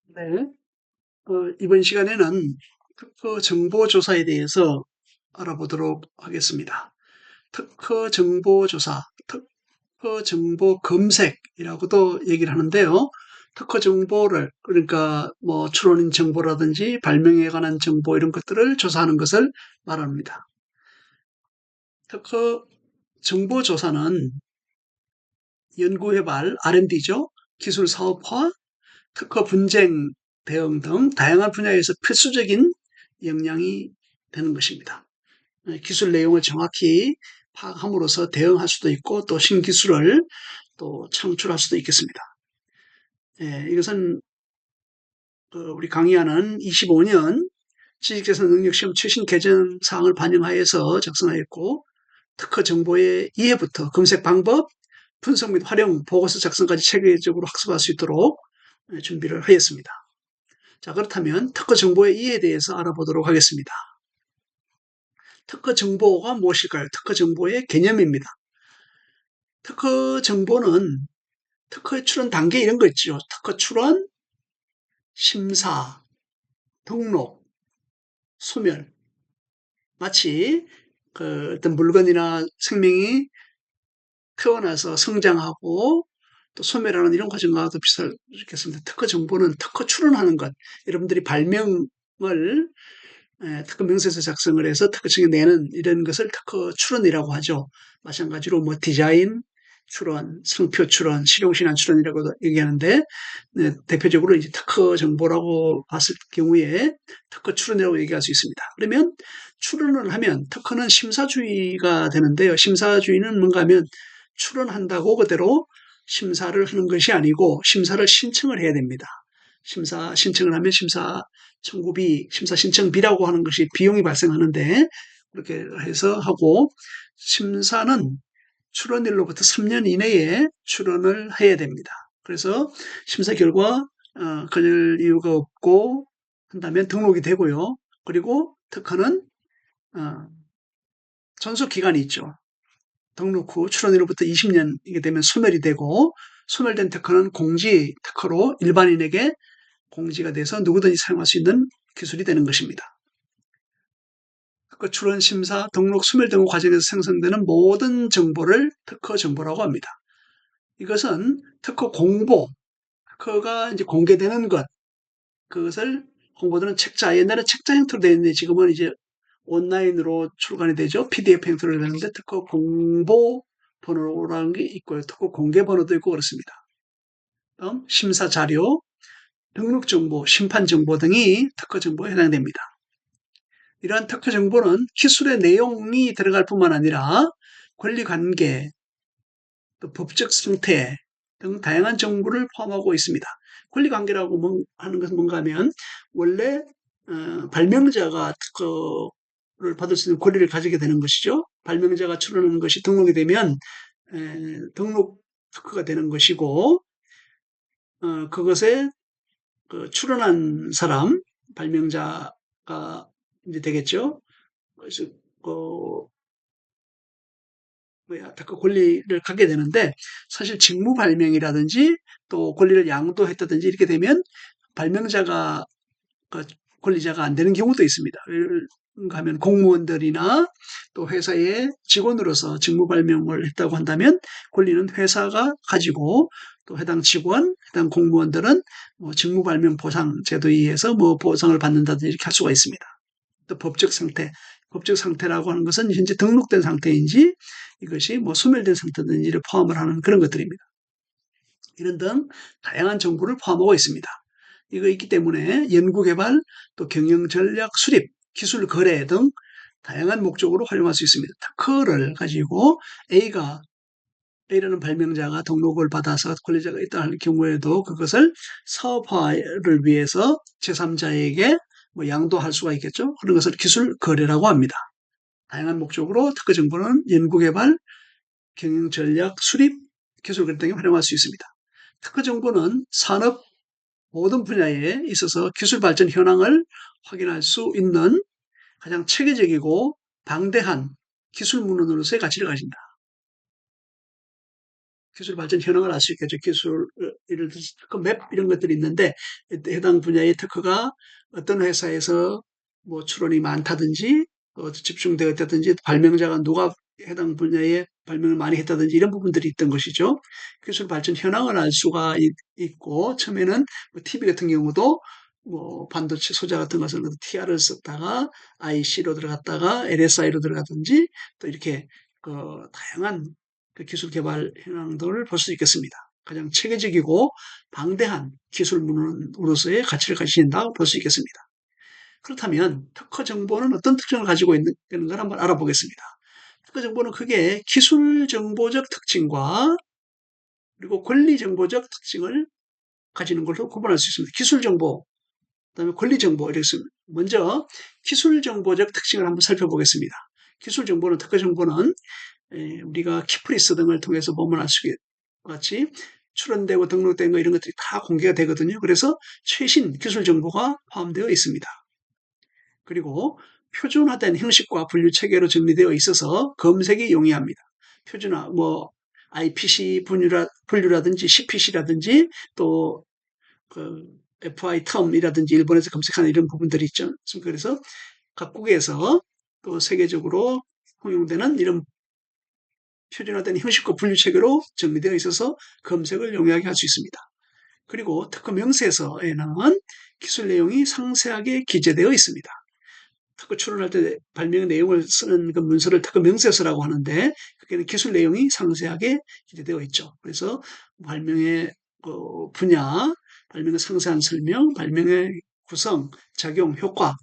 네. 이번 시간에는 특허 정보 조사에 대해서 알아보도록 하겠습니다. 특허 정보 조사, 특허 정보 검색이라고도 얘기를 하는데요. 특허 정보를, 그러니까 뭐 출원인 정보라든지 발명에 관한 정보 이런 것들을 조사하는 것을 말합니다. 특허 정보 조사는 연구개발, R&D죠. 기술 사업화, 특허 분쟁 대응 등 다양한 분야에서 필수적인 역량이 되는 것입니다. 기술 내용을 정확히 파악함으로써 대응할 수도 있고 또 신기술을 또 창출할 수도 있겠습니다. 이것은 우리 강의하는 25년 지식재산 능력시험 최신 개정 사항을 반영하여서 작성하였고 특허 정보의 이해부터 검색 방법, 분석 및 활용, 보고서 작성까지 체계적으로 학습할 수 있도록 준비를 하였습니다. 자, 그렇다면 특허 정보의 이해에 대해서 알아보도록 하겠습니다. 특허 정보가 무엇일까요? 특허 정보의 개념입니다. 특허 정보는 특허의 출원 단계 이런 거 있죠. 특허 출원, 심사, 등록, 소멸. 마치 그 어떤 물건이나 생명이 태어나서 성장하고 또 소멸하는 이런 과정과도 비슷하겠습니다. 특허 정보는 특허 출원하는 것. 여러분들이 발명을 특허 명세서 작성을 해서 특허청에 내는 이런 것을 특허 출원이라고 하죠. 마찬가지로 뭐 디자인 출원, 상표 출원, 실용신안 출원이라고 얘기하는데 대표적으로 이제 특허 정보라고 봤을 경우에 특허 출원이라고 얘기할 수 있습니다. 그러면 출원을 하면 특허는 심사주의가 되는데요. 심사주의는 뭔가 하면 출원한다고 그대로 심사를 하는 것이 아니고 심사를 신청을 해야 됩니다. 심사 신청을 하면 심사 청구비, 심사 신청비라고 하는 것이 비용이 발생하는데 그렇게 해서 하고 심사는 출원일로부터 3년 이내에 출원을 해야 됩니다. 그래서 심사 결과 거절 이유가 없고 한다면 등록이 되고요. 그리고 특허는 어, 전속 기간이 있죠. 등록 후 출원일로부터 20년이게 되면 소멸이 되고 소멸된 특허는 공지 특허로 일반인에게 공지가 돼서 누구든지 사용할 수 있는 기술이 되는 것입니다. 특허 출원 심사, 등록 소멸 등 과정에서 생성되는 모든 정보를 특허 정보라고 합니다. 이것은 특허 공보, 특허가 이제 공개되는 것, 그것을 홍보되는 책자, 옛날에 책자 형태로 되어 있는데 지금은 이제 온라인으로 출간이 되죠. PDF 형태로 되는데 특허 공보 번호라는 게 있고요. 특허 공개 번호도 있고 그렇습니다. 다음 심사 자료, 등록 정보, 심판 정보 등이 특허 정보에 해당됩니다. 이러한 특허 정보는 기술의 내용이 들어갈 뿐만 아니라 권리 관계, 또 법적 상태 등 다양한 정보를 포함하고 있습니다. 권리 관계라고 하는 것은 뭔가 하면 원래 발명자가 특허를 받을 수 있는 권리를 가지게 되는 것이죠. 발명자가 출원하는 것이 등록이 되면 등록 특허가 되는 것이고 그것에 그 출원한 사람 발명자가 이제 되겠죠. 그래서 그 특허 권리를 갖게 되는데 사실 직무 발명이라든지 또 권리를 양도했다든지 이렇게 되면 발명자가 그 권리자가 안 되는 경우도 있습니다. 그런가 하면 공무원들이나 또 회사의 직원으로서 직무 발명을 했다고 한다면 권리는 회사가 가지고 또 해당 직원, 해당 공무원들은 뭐 직무 발명 보상 제도에 의해서 뭐 보상을 받는다든지 이렇게 할 수가 있습니다. 또 법적 상태, 법적 상태라고 하는 것은 현재 등록된 상태인지 이것이 뭐 소멸된 상태든지를 포함을 하는 그런 것들입니다. 이런 등 다양한 정보를 포함하고 있습니다. 이거 있기 때문에 연구개발, 또 경영전략 수립, 기술 거래 등 다양한 목적으로 활용할 수 있습니다. 특허를 가지고 A라는 발명자가 등록을 받아서 권리자가 있다 할 경우에도 그것을 사업화를 위해서 제3자에게 뭐 양도할 수가 있겠죠. 그런 것을 기술 거래라고 합니다. 다양한 목적으로 특허 정보는 연구개발, 경영전략, 수립, 기술 거래 등에 활용할 수 있습니다. 특허 정보는 산업 모든 분야에 있어서 기술 발전 현황을 확인할 수 있는 가장 체계적이고 방대한 기술 문헌으로서의 가치를 가진다. 기술 발전 현황을 알 수 있겠죠. 기술 예를 들어서 특허 맵 이런 것들이 있는데 해당 분야의 특허가 어떤 회사에서 뭐 출원이 많다든지 집중되어 있다든지 발명자가 누가 해당 분야에 발명을 많이 했다든지 이런 부분들이 있던 것이죠. 기술 발전 현황을 알 수가 있고 처음에는 뭐 TV 같은 경우도 뭐 반도체 소자 같은 것을 TR을 썼다가 IC로 들어갔다가 LSI로 들어가든지 또 이렇게 그 다양한 그 기술 개발 현황들을 볼 수 있겠습니다. 가장 체계적이고 방대한 기술문으로서의 가치를 가진다고 볼 수 있겠습니다. 그렇다면 특허 정보는 어떤 특징을 가지고 있는 걸 한번 알아보겠습니다. 특허 정보는 크게 기술 정보적 특징과 그리고 권리 정보적 특징을 가지는 걸로 구분할 수 있습니다. 기술 정보, 그다음에 권리 정보 이렇게 있습니다. 먼저 기술 정보적 특징을 한번 살펴보겠습니다. 기술 정보는 특허 정보는 우리가 키프리스 등을 통해서 보면 알 수 있는 것 같이 출원되고 등록된 거 이런 것들이 다 공개가 되거든요. 그래서 최신 기술 정보가 포함되어 있습니다. 그리고 표준화된 형식과 분류 체계로 정리되어 있어서 검색이 용이합니다. 표준화, 뭐 IPC 분류라든지 CPC라든지 또 그 FI 텀이라든지 일본에서 검색하는 이런 부분들이 있죠. 그래서 각국에서 또 세계적으로 통용되는 이런 표준화된 형식과 분류 체계로 정리되어 있어서 검색을 용이하게 할 수 있습니다. 그리고 특허 명세서에는 기술 내용이 상세하게 기재되어 있습니다. 특허 출원할 때 발명 내용을 쓰는 그 문서를 특허 명세서라고 하는데 그게는 기술 내용이 상세하게 기재되어 있죠. 그래서 발명의 분야, 발명의 상세한 설명, 발명의 구성, 작용, 효과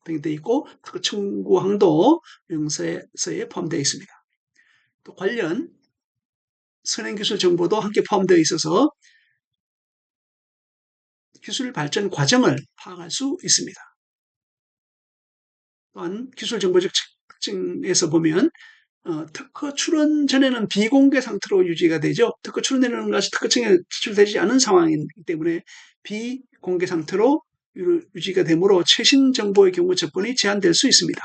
등이 되어 있고 특허 청구항도 명세서에 포함되어 있습니다. 또 관련 선행기술 정보도 함께 포함되어 있어서 기술 발전 과정을 파악할 수 있습니다. 또한 기술 정보적 특징에서 보면 특허 출원 전에는 비공개 상태로 유지가 되죠. 특허 출원되는 것이 특허청에 제출되지 않은 상황이기 때문에 비공개 상태로 유지가 되므로 최신 정보의 경우 접근이 제한될 수 있습니다.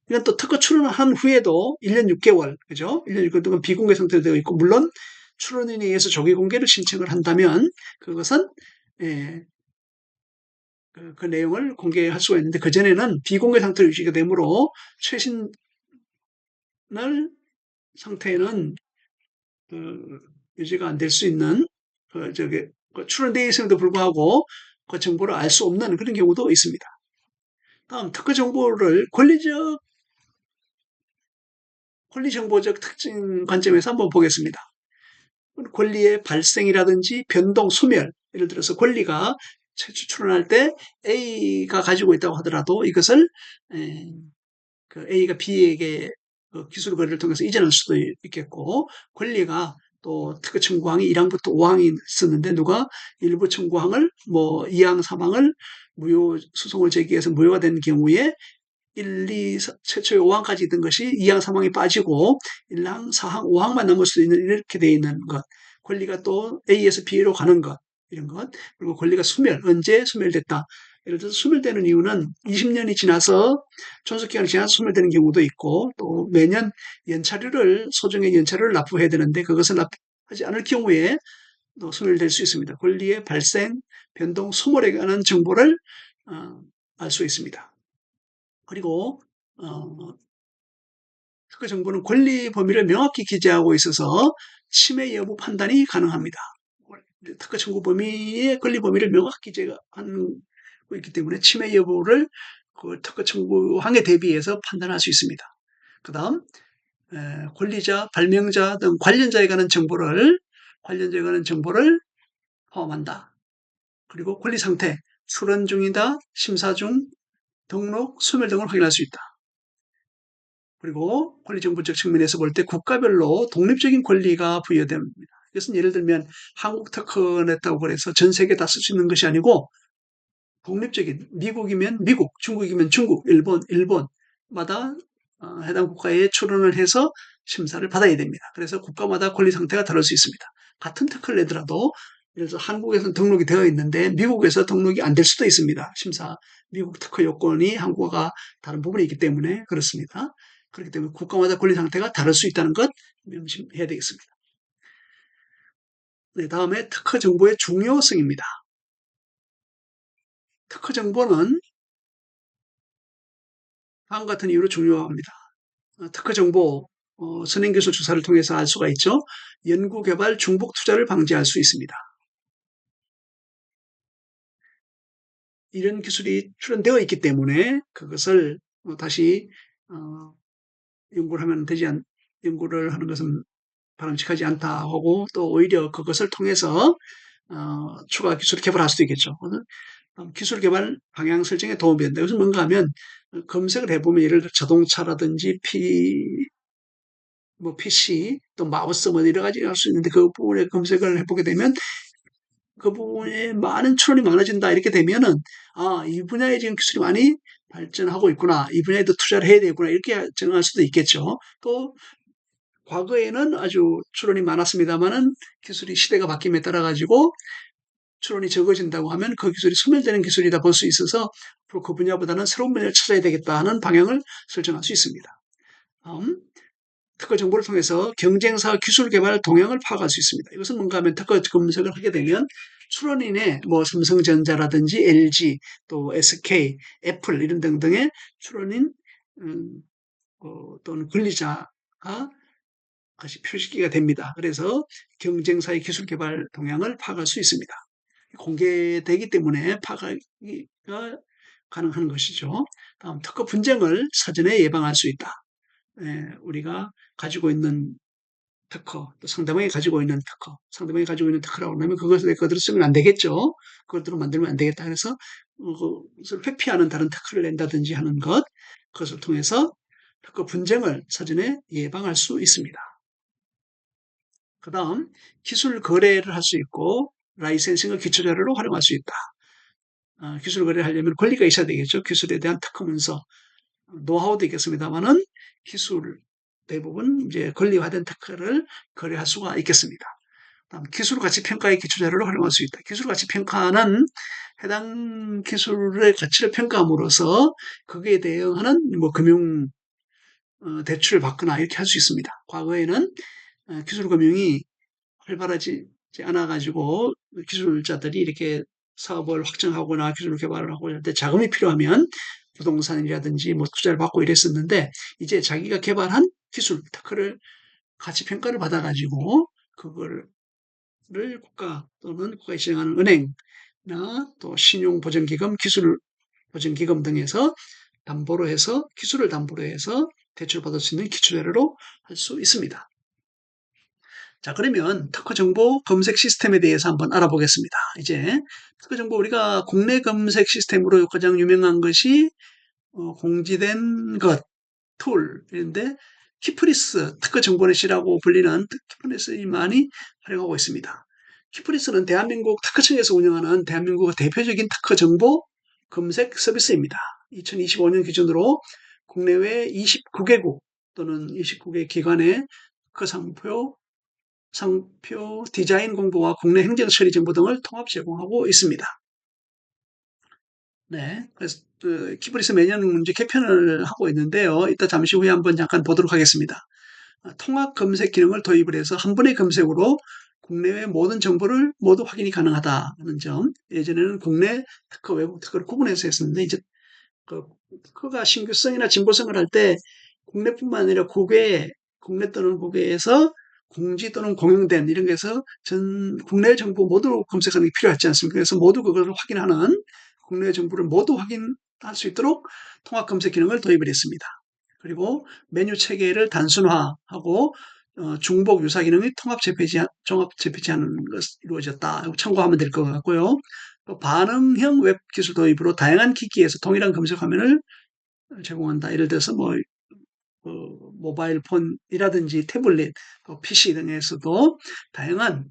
이건 또 특허 출원을 한 후에도 1년 6개월, 그죠? 1년 6개월 동안 비공개 상태로 되어 있고, 물론 출원인에 의해서 조기 공개를 신청을 한다면 그것은 그 내용을 공개할 수가 있는데 그전에는 비공개 상태로 유지가 되므로 최신을 상태에는 유지가 안 될 수 있는 출원되어 있음에도 불구하고 그 정보를 알 수 없는 그런 경우도 있습니다. 다음 특허 정보를 권리 정보적 특징 관점에서 한번 보겠습니다. 권리의 발생이라든지 변동, 소멸, 예를 들어서 권리가 출원할 때 A가 가지고 있다고 하더라도 이것을 그 A가 B에게 그 기술 거래를 통해서 이전할 수도 있겠고 권리가 또 특허 청구항이 1항부터 5항이 있었는데 누가 일부 청구항을 뭐 2항, 3항을 무효 소송을 제기해서 무효가 된 경우에 1, 2, 최초의 5항까지 있던 것이 2항, 3항이 빠지고 1항, 4항, 5항만 남을 수 있는 이렇게 되어 있는 것. 권리가 또 A에서 B로 가는 것. 이런 것. 그리고 권리가 언제 소멸됐다. 예를 들어서 소멸되는 이유는 20년이 지나서 존속기간이 지나서 소멸되는 경우도 있고 또 매년 소정의 연차료를 납부해야 되는데 그것을 납부하지 않을 경우에 또 소멸될 수 있습니다. 권리의 발생, 변동, 소멸에 관한 정보를 알 수 있습니다. 그리고 특허 정보는 권리 범위를 명확히 기재하고 있어서 침해 여부 판단이 가능합니다. 특허 청구 범위의 권리 범위를 명확히 기재하고 있기 때문에 침해 여부를 그 특허 청구항에 대비해서 판단할 수 있습니다. 그 다음 권리자, 발명자 등 관련자에 관한 정보를 포함한다. 그리고 권리 상태, 출원 중이다, 심사 중, 등록, 소멸 등을 확인할 수 있다. 그리고 권리정보적 측면에서 볼 때 국가별로 독립적인 권리가 부여됩니다. 이것은 예를 들면 한국 특허냈다고 해서 전 세계 다 쓸 수 있는 것이 아니고 독립적인 미국이면 미국, 중국이면 중국, 일본마다 해당 국가에 출원을 해서 심사를 받아야 됩니다. 그래서 국가마다 권리 상태가 다를 수 있습니다. 같은 특허를 내더라도 예를 들어서 한국에서는 등록이 되어 있는데 미국에서 등록이 안 될 수도 있습니다. 미국 특허 요건이 한국과 다른 부분이 있기 때문에 그렇습니다. 그렇기 때문에 국가마다 권리 상태가 다를 수 있다는 것 명심해야 되겠습니다. 네, 다음에 특허 정보의 중요성입니다. 특허 정보는 다음 같은 이유로 중요합니다. 특허 정보, 선행기술 조사를 통해서 알 수가 있죠. 연구개발 중복 투자를 방지할 수 있습니다. 이런 기술이 출현되어 있기 때문에 그것을 다시 어, 연구를 하면 연구를 하는 것은 바람직하지 않다 하고 또 오히려 그것을 통해서 추가 기술을 개발할 수도 있겠죠. 기술 개발 방향 설정에 도움이 된다. 이것은 뭔가 하면 검색을 해보면 예를 들어 자동차라든지 뭐 PC 또 마우스 뭐 여러 가지 할 수 있는데 그 부분에 검색을 해보게 되면 그 부분에 많은 출원이 많아진다 이렇게 되면은 이 분야에 지금 기술이 많이 발전하고 있구나. 이 분야에도 투자를 해야 되겠구나. 이렇게 정할 수도 있겠죠. 또 과거에는 아주 출원이 많았습니다만은 기술이 시대가 바뀜에 따라 가지고 출원이 적어진다고 하면 그 기술이 소멸되는 기술이다 볼 수 있어서 앞으로 그 분야보다는 새로운 분야를 찾아야 되겠다 하는 방향을 설정할 수 있습니다. 다음, 특허 정보를 통해서 경쟁사 기술 개발 동향을 파악할 수 있습니다. 이것은 뭔가 하면 특허 검색을 하게 되면 출원인의 뭐 삼성전자라든지 LG 또 SK, 애플 이런 등등의 출원인 또는 권리자가 다시 표시기가 됩니다. 그래서 경쟁사의 기술 개발 동향을 파악할 수 있습니다. 공개되기 때문에 파악하기가 가능한 것이죠. 다음 특허 분쟁을 사전에 예방할 수 있다. 우리가 가지고 있는 특허, 또 상대방이 가지고 있는 특허, 상대방이 가지고 있는 특허라고 하면 그것을 내 것으로 쓰면 안 되겠죠. 그것으로 만들면 안 되겠다. 그래서 그것을 회피하는 다른 특허를 낸다든지 하는 것, 그것을 통해서 특허 분쟁을 사전에 예방할 수 있습니다. 그 다음 기술 거래를 할 수 있고 라이센싱을 기초자료로 활용할 수 있다. 기술 거래를 하려면 권리가 있어야 되겠죠. 기술에 대한 특허 문서, 노하우도 있겠습니다만은 기술 대부분 이제 권리화된 특허를 거래할 수가 있겠습니다. 다음 기술 가치 평가의 기초자료로 활용할 수 있다. 기술 가치 평가는 해당 기술의 가치를 평가함으로써 거기에 대응하는 뭐 금융 대출을 받거나 이렇게 할 수 있습니다. 과거에는 기술 금융이 활발하지 않아 가지고 기술자들이 이렇게 사업을 확장하거나 기술 개발을 하고 할 때 자금이 필요하면 부동산이라든지 뭐 투자를 받고 이랬었는데 이제 자기가 개발한 기술 특허를 가치 평가를 받아 가지고 그거를 국가 또는 국가에 시행하는 은행이나 또 신용보전기금, 기술보전기금 등에서 담보로 해서 기술을 담보로 해서 대출받을 수 있는 기초자료로 할 수 있습니다. 자, 그러면 특허 정보 검색 시스템에 대해서 한번 알아보겠습니다. 이제 특허 정보 우리가 국내 검색 시스템으로 가장 유명한 것이 공지된 것, 툴인데 키프리스 특허 정보넷이라고 불리는 키프리스이 많이 활용하고 있습니다. 키프리스는 대한민국 특허청에서 운영하는 대한민국의 대표적인 특허 정보 검색 서비스입니다. 2025년 기준으로 국내외 29개국 또는 29개 기관의 특허 상표 디자인 공부와 국내 행정 처리 정보 등을 통합 제공하고 있습니다. 네, 그래서 키브리스 매년 이제 개편을 하고 있는데요. 이따 잠시 후에 한번 잠깐 보도록 하겠습니다. 통합 검색 기능을 도입을 해서 한 번의 검색으로 국내외 모든 정보를 모두 확인이 가능하다는 점. 예전에는 국내 특허, 외국 특허를 구분해서 했었는데 이제 그 특허가 신규성이나 진보성을 할 때 국내뿐만 아니라 국내 또는 국외에서 공지 또는 공용된 이런 게서 전 국내 정보 모두 검색하는 게 필요하지 않습니까? 그래서 모두 그것을 확인하는 국내 정보를 모두 확인할 수 있도록 통합 검색 기능을 도입을 했습니다. 그리고 메뉴 체계를 단순화하고 중복 유사 기능이 종합 재배치하는 것이 이루어졌다. 참고하면 될 것 같고요. 또 반응형 웹 기술 도입으로 다양한 기기에서 동일한 검색 화면을 제공한다. 예를 들어서 뭐 모바일 폰이라든지 태블릿, 또 PC 등에서도 다양한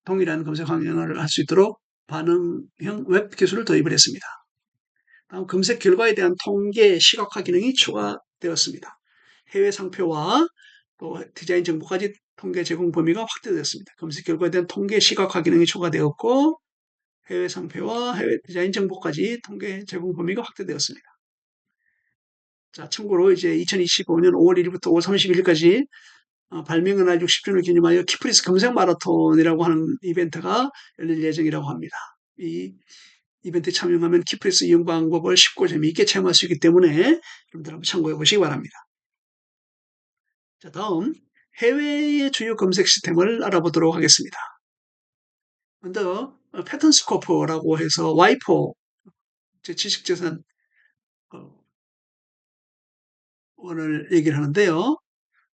동일한 검색 환경을 할 수 있도록 반응형 웹 기술을 도입을 했습니다. 다음 검색 결과에 대한 통계 시각화 기능이 추가되었습니다. 해외 상표와 또 디자인 정보까지 통계 제공 범위가 확대되었습니다. 검색 결과에 대한 통계 시각화 기능이 추가되었고 해외 상표와 해외 디자인 정보까지 통계 제공 범위가 확대되었습니다. 자, 참고로 이제 2025년 5월 1일부터 5월 31일까지 발명의 날 60주년을 기념하여 키프리스 검색 마라톤이라고 하는 이벤트가 열릴 예정이라고 합니다. 이 이벤트에 참여하면 키프리스 이용 방법을 쉽고 재미있게 체험할 수 있기 때문에 여러분들 한번 참고해 보시기 바랍니다. 자, 다음 해외의 주요 검색 시스템을 알아보도록 하겠습니다. 먼저 패턴스코프라고 해서 와이포 지식재산 원을 얘기를 하는데요.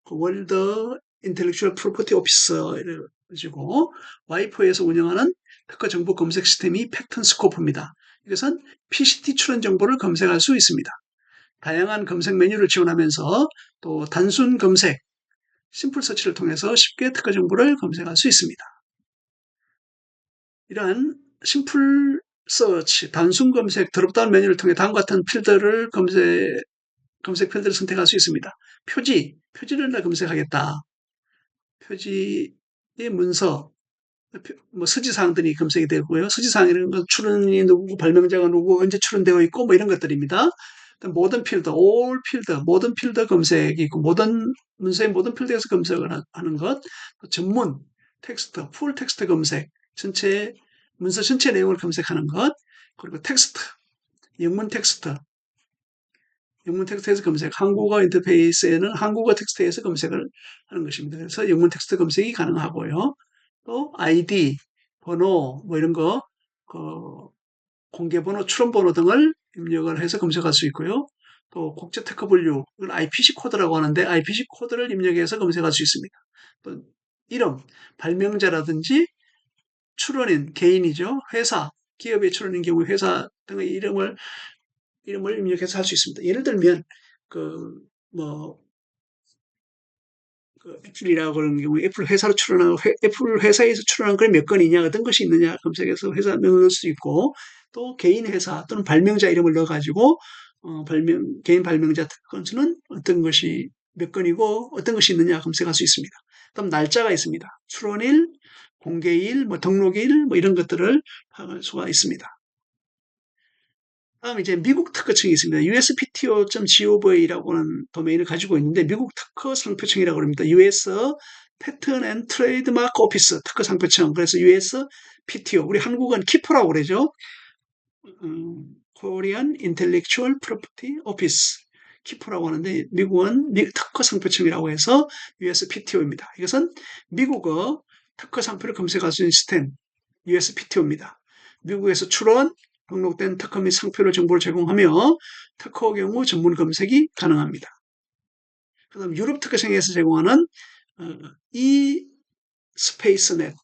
월드 인텔렉츄얼 프로퍼티 오피스를 가지고 와이포에서 운영하는 특허 정보 검색 시스템이 패턴스코프입니다. 이것은 PCT 출원 정보를 검색할 수 있습니다. 다양한 검색 메뉴를 지원하면서 또 단순 검색, 심플 서치를 통해서 쉽게 특허 정보를 검색할 수 있습니다. 이러한 심플 서치, 단순 검색, 드롭다운 메뉴를 통해 다음과 같은 필드를 검색 필드를 선택할 수 있습니다. 표지를 검색하겠다. 표지의 문서, 서지사항들이 검색이 되고요. 서지사항이라는 건 출원이 누구고, 발명자가 누구고, 언제 출원되어 있고, 이런 것들입니다. 모든 필드, all 필드, 모든 필드 검색이 있고, 모든 문서의 모든 필드에서 검색을 하는 것, 전문 텍스트, 풀 텍스트 검색, 문서 전체 내용을 검색하는 것, 그리고 텍스트, 영문 텍스트에서 검색, 한국어 인터페이스에는 한국어 텍스트에서 검색을 하는 것입니다. 그래서 영문 텍스트 검색이 가능하고요. 또 아이디, 번호, 이런 거, 공개번호, 출원번호 등을 입력을 해서 검색할 수 있고요. 또 국제 특허 분류, 이건 IPC 코드라고 하는데 IPC 코드를 입력해서 검색할 수 있습니다. 또 이름, 발명자라든지 출원인, 개인이죠. 회사, 기업의 출원인 경우 회사 등의 이름을 입력해서 할 수 있습니다. 예를 들면 애플이라고 하는 경우에 애플 회사로 출원하고 애플 회사에서 출원한 걸 몇 건이냐, 어떤 것이 있느냐 검색해서 회사명을 넣을 수 있고, 또 개인 회사 또는 발명자 이름을 넣어가지고 개인 발명자 건수는 어떤 것이 몇 건이고 어떤 것이 있느냐 검색할 수 있습니다. 그다음 날짜가 있습니다. 출원일, 공개일, 등록일 이런 것들을 확인할 수가 있습니다. 다음 이제 미국 특허청이 있습니다. uspto.gov라고 하는 도메인을 가지고 있는데 미국 특허 상표청이라고 합니다. US Patent and Trademark Office 특허 상표청. 그래서 USPTO. 우리 한국은 키퍼라고 그러죠. Korean Intellectual Property Office. 키퍼라고 하는데 미국은 특허 상표청이라고 해서 USPTO입니다. 이것은 미국어 특허 상표를 검색할 수 있는 시스템 USPTO입니다. 미국에서 출원 등록된 특허 및 상표를 정보를 제공하며 특허 경우 전문 검색이 가능합니다. 그 다음 유럽 특허청에서 제공하는 eSpaceNet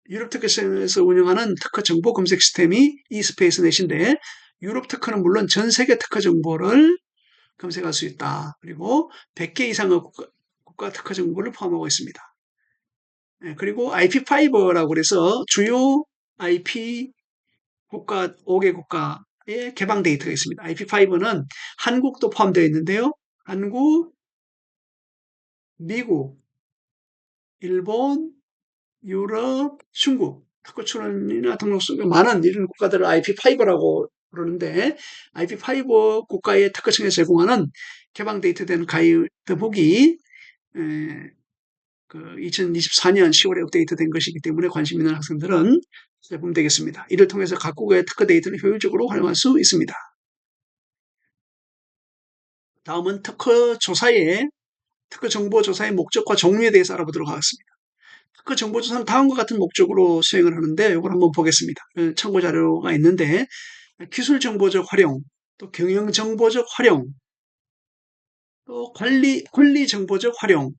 유럽 특허청에서 운영하는 특허 정보 검색 시스템이 eSpaceNet인데 유럽 특허는 물론 전 세계 특허 정보를 검색할 수 있다. 그리고 100개 이상의 국가 특허 정보를 포함하고 있습니다. 그리고 IP5라고 그래서 주요 IP 국가 5개 국가의 개방 데이터가 있습니다. IP5는 한국도 포함되어 있는데요. 한국, 미국, 일본, 유럽, 중국 특허 출원이나 등록수가 많은 이런 국가들을 IP5라고 그러는데 IP5 국가의 특허청에서 제공하는 개방 데이터된 가이드북이 2024년 10월에 업데이트된 것이기 때문에 관심 있는 학생들은 보면 되겠습니다. 이를 통해서 각국의 특허 데이터를 효율적으로 활용할 수 있습니다. 다음은 특허 정보 조사의 목적과 종류에 대해서 알아보도록 하겠습니다. 특허 정보 조사는 다음과 같은 목적으로 수행을 하는데 이걸 한번 보겠습니다. 참고 자료가 있는데 기술 정보적 활용, 또 경영 정보적 활용, 또 권리 정보적 활용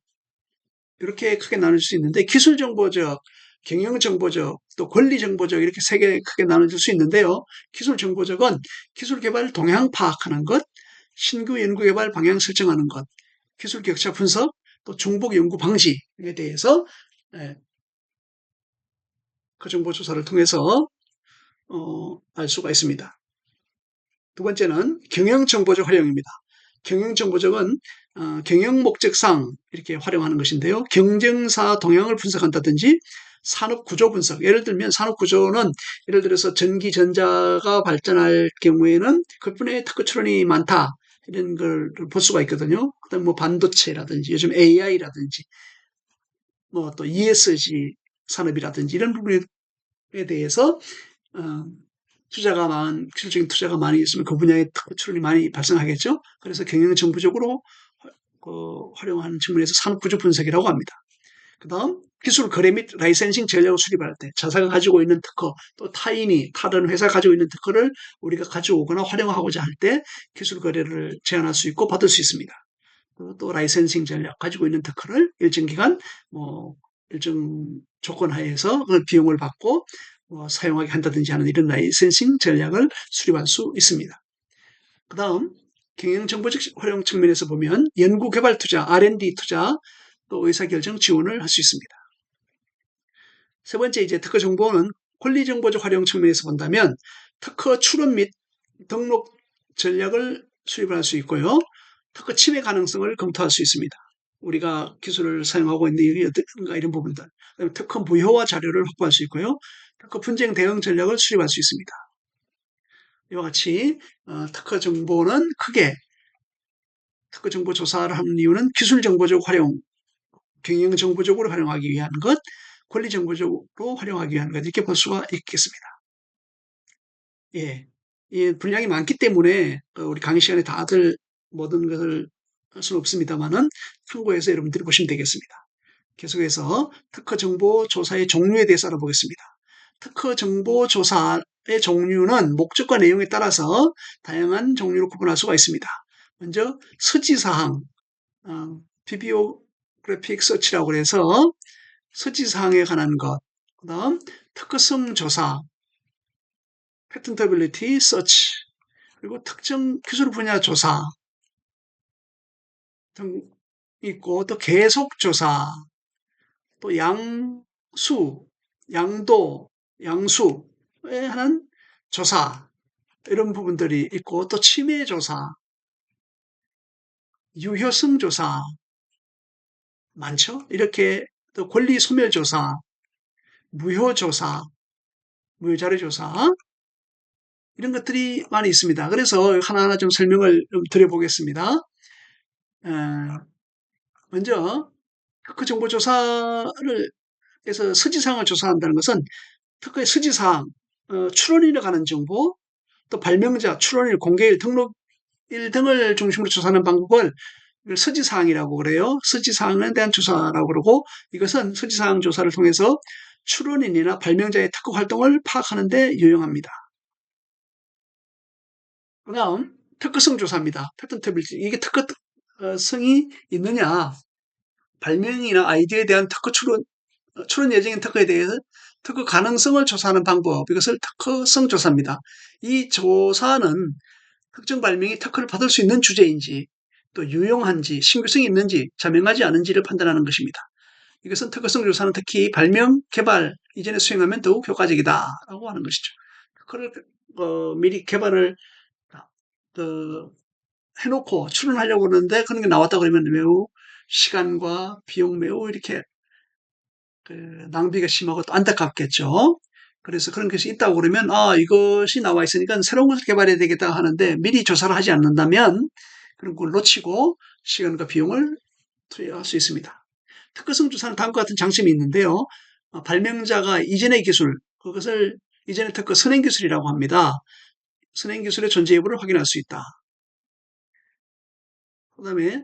이렇게 크게 나눌 수 있는데 기술 정보적, 경영 정보적, 또 권리 정보적 이렇게 세 개 크게 나눠질 수 있는데요. 기술 정보적은 기술 개발 동향 파악하는 것, 신규 연구 개발 방향 설정하는 것, 기술 격차 분석, 또 중복 연구 방지에 대해서 그 정보 조사를 통해서 알 수가 있습니다. 두 번째는 경영 정보적 활용입니다. 경영 정보적은 경영 목적상 이렇게 활용하는 것인데요. 경쟁사 동향을 분석한다든지 산업 구조 분석. 예를 들면 산업 구조는 예를 들어서 전기 전자가 발전할 경우에는 그분의 특허 출원이 많다. 이런 걸 볼 수가 있거든요. 그다음 뭐 반도체라든지 요즘 AI라든지 뭐 또 ESG 산업이라든지 이런 부분에 대해서 어, 기술적인 투자가 많이 있으면 그 분야에 특허 출원이 많이 발생하겠죠. 그래서 경영 정보적으로 활용하는 측면에서 산업구조 분석이라고 합니다. 그다음 기술 거래 및 라이센싱 전략을 수립할 때 자사가 가지고 있는 특허 또 다른 회사가 가지고 있는 특허를 우리가 가져오거나 활용하고자 할 때 기술 거래를 제한할 수 있고 받을 수 있습니다. 그리고 또 라이센싱 전략 가지고 있는 특허를 일정 기간 뭐 일정 조건 하에서 그 비용을 받고 사용하게 한다든지 하는 이런 라이센싱 전략을 수립할 수 있습니다. 그다음 경영정보적 활용 측면에서 보면 연구개발 투자, R&D 투자, 또 의사결정 지원을 할 수 있습니다. 세 번째 이제 특허 정보는 권리정보적 활용 측면에서 본다면 특허 출원 및 등록 전략을 수립할 수 있고요. 특허 침해 가능성을 검토할 수 있습니다. 우리가 기술을 사용하고 있는 일이 어떤가 이런 부분들. 특허 무효화 자료를 확보할 수 있고요. 특허 분쟁 대응 전략을 수립할 수 있습니다. 이와 같이 특허 정보는 크게 특허 정보 조사를 하는 이유는 기술 정보적 활용, 경영 정보적으로 활용하기 위한 것, 권리 정보적으로 활용하기 위한 것 이렇게 볼 수가 있겠습니다. 예, 이 분량이 많기 때문에 우리 강의 시간에 다들 모든 것을 할 수는 없습니다만은 참고해서 여러분들이 보시면 되겠습니다. 계속해서 특허 정보 조사의 종류에 대해서 알아보겠습니다. 특허 정보 조사의 종류는 목적과 내용에 따라서 다양한 종류로 구분할 수가 있습니다. 먼저 서지사항, 비비오그래픽 서치라고 해서 서지사항에 관한 것, 그 다음 특허성 조사, 패턴터빌리티 서치, 그리고 특정 기술 분야 조사 등 있고 또 계속 조사, 또 양수, 양도, 양수에 하는 조사 이런 부분들이 있고 또 침해 조사, 유효성 조사 많죠. 이렇게 또 권리 소멸 조사, 무효 조사, 무효자료 조사 이런 것들이 많이 있습니다. 그래서 하나하나 좀 설명을 좀 드려보겠습니다. 먼저 특허 정보 조사를 해서 서지사항을 조사한다는 것은 특허의 서지사항, 출원일에 관한 정보, 또 발명자, 출원일, 공개일, 등록일 등을 중심으로 조사하는 방법을 서지사항이라고 그래요. 서지사항에 대한 조사라고 그러고 이것은 서지사항 조사를 통해서 출원인이나 발명자의 특허 활동을 파악하는 데 유용합니다. 그 다음 특허성 조사입니다. 패턴터빌리티. 이게 특허성이 있느냐, 발명이나 아이디어에 대한 출원 예정인 특허에 대해서 특허 가능성을 조사하는 방법, 이것을 특허성 조사입니다. 이 조사는 특정 발명이 특허를 받을 수 있는 주제인지, 또 유용한지, 신규성이 있는지, 자명하지 않은지를 판단하는 것입니다. 이것은 특허성 조사는 특히 발명, 개발 이전에 수행하면 더욱 효과적이다라고 하는 것이죠. 특허를 미리 개발을 해놓고 출원하려고 그러는데 그런 게 나왔다 그러면 매우 시간과 비용 매우 이렇게 낭비가 심하고 또 안타깝겠죠. 그래서 그런 것이 있다고 그러면 이것이 나와 있으니까 새로운 것을 개발해야 되겠다 하는데 미리 조사를 하지 않는다면 그런 걸 놓치고 시간과 비용을 투여할 수 있습니다. 특허성 조사는 다음과 같은 장점이 있는데요. 발명자가 이전의 기술, 그것을 이전의 특허 선행기술이라고 합니다. 선행기술의 존재 여부를 확인할 수 있다. 그 다음에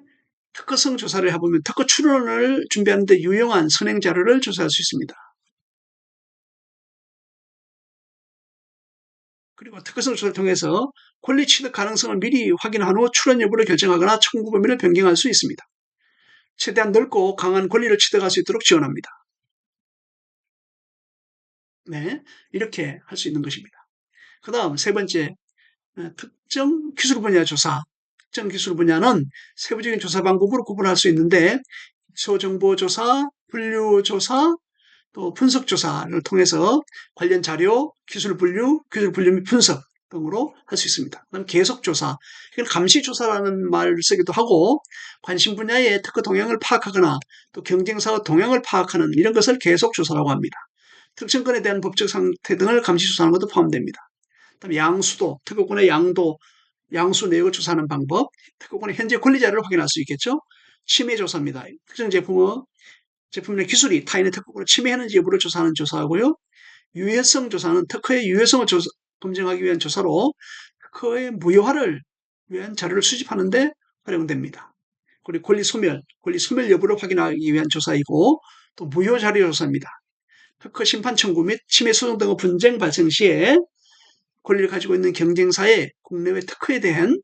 특허성 조사를 해보면 특허 출원을 준비하는데 유용한 선행 자료를 조사할 수 있습니다. 그리고 특허성 조사를 통해서 권리 취득 가능성을 미리 확인한 후 출원 여부를 결정하거나 청구 범위를 변경할 수 있습니다. 최대한 넓고 강한 권리를 취득할 수 있도록 지원합니다. 네, 이렇게 할 수 있는 것입니다. 그 다음 세 번째, 특정 기술 분야 조사. 특정 기술 분야는 세부적인 조사 방법으로 구분할 수 있는데 기초정보 조사, 분류 조사, 또 분석 조사를 통해서 관련 자료, 기술 분류 및 분석 등으로 할 수 있습니다. 그다음 계속 조사, 이건 감시 조사라는 말을 쓰기도 하고 관심 분야의 특허 동향을 파악하거나 또 경쟁사와 동향을 파악하는 이런 것을 계속 조사라고 합니다. 특정권에 대한 법적 상태 등을 감시 조사하는 것도 포함됩니다. 그다음 양수도, 특허권의 양도, 양수 내역을 조사하는 방법, 특허권의 현재 권리 자료를 확인할 수 있겠죠. 침해 조사입니다. 특정 제품이나 기술이 타인의 특허권을 침해하는지 여부를 조사하는 조사하고요. 유효성 조사는 특허의 유효성을 검증하기 위한 조사로 특허의 무효화를 위한 자료를 수집하는 데 활용됩니다. 그리고 권리 소멸 여부를 확인하기 위한 조사이고, 또 무효 자료 조사입니다. 특허 심판 청구 및 침해 소송 등의 분쟁 발생 시에 권리를 가지고 있는 경쟁사의 국내외 특허에 대한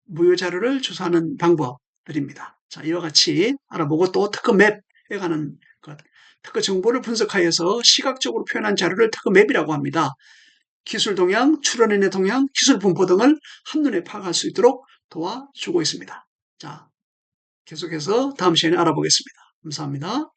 무효 자료를 조사하는 방법들입니다. 자, 이와 같이 알아보고, 또 특허 맵에 관한 것, 특허 정보를 분석하여서 시각적으로 표현한 자료를 특허 맵이라고 합니다. 기술 동향, 출원인의 동향, 기술 분포 등을 한눈에 파악할 수 있도록 도와주고 있습니다. 자, 계속해서 다음 시간에 알아보겠습니다. 감사합니다.